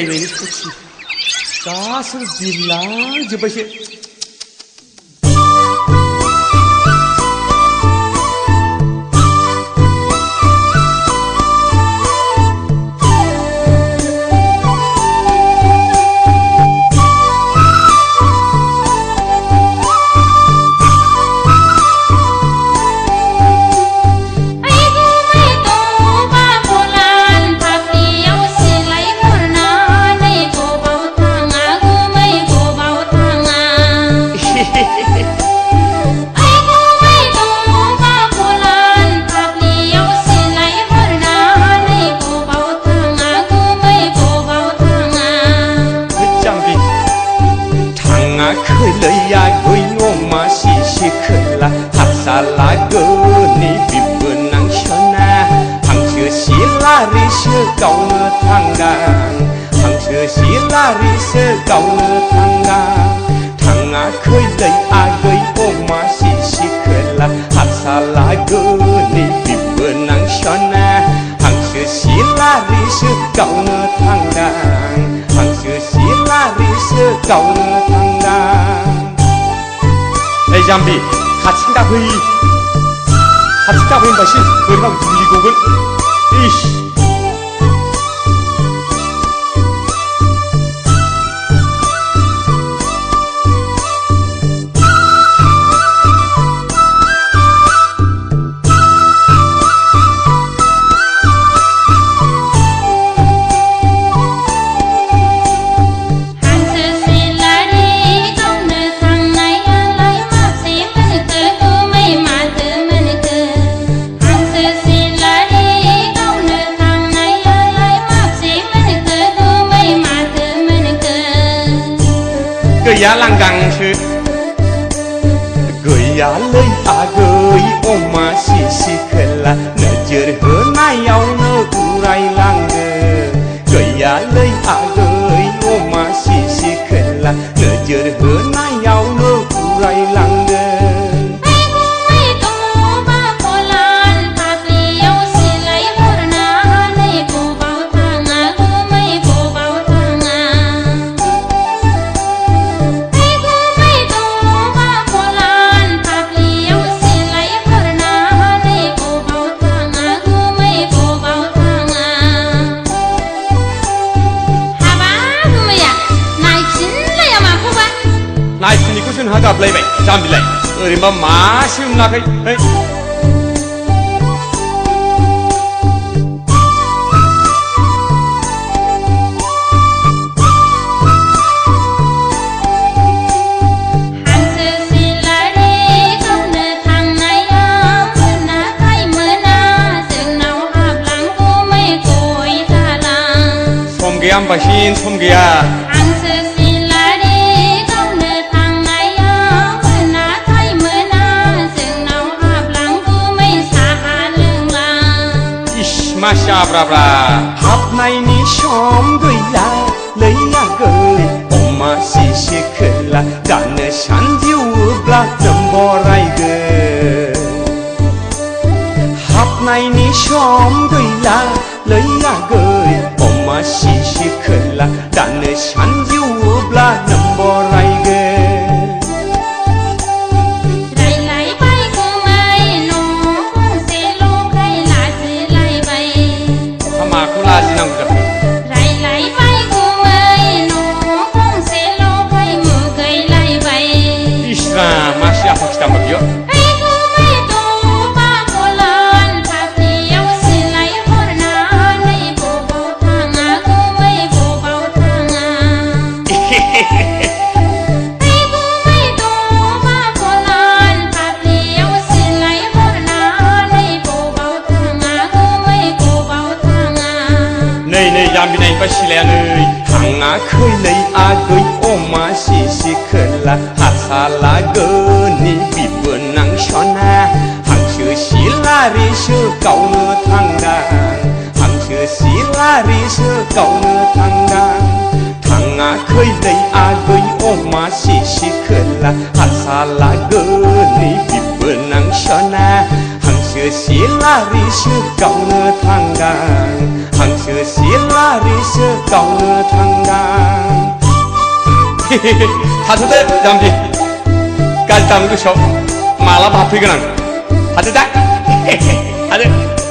रायज्लायनो सखि गासैबो बिरलांजोब्बायसो लागोनि बिबोनांसना हांसो सिलारिसो गावनो थांगां हांसो सिलारिसो गावनो थांगां थाङाखैलै आगै अमा सिसि खोला हारसा लागोनि बिबोनांसना हांसो सिलारिसो गावनो थांगां हांसो सिलारिसो गावनो थांगां ओइ जाम्बि खाथिं दाफै होनबासो बोरैबा गुलि गगोन इस गैया लांगांसो गैयालै आगै अमा सिसि खोला नोजोर होनायावनो उरायलाङो गैयालै आगै अमा सिसि खोला नोजोर होनायावनो उरायलाङो नायफिनिखौसो नोंहा गाबलायबाय जाम्बिलाय ओरैनोबा मासे मोनाखै सम गैया होमबासिन सम गैया मासिया ब्राब्रा हाबनायनि सम गैला लै आगै अमा सिसि खोला दानो सानजौवोब्ला नों बरायगोन हाबनायनि सम गैला लै आगै अमा सिसि खोला दानो सानजौवोब्ला नों बरायगोन जाम्बि नायनोबा सिलायालै थाङाखैलै आगै अमा सिसि खोला हारसा लागोनि बिबोनांसना हांसो सिलारिसो गावनो थांगां हांसो सिलारिसो गावनो थांगां थाङाखैलै आगै अमा सिसि खोला हारसा लागोनि बिबोनांसना हांसो सिलारिसो गावनो थांगां हांसो सिलारिसो 到了长安。하트대 잠시 까지 담그셔 말아 바쁘게 난 하트다 하트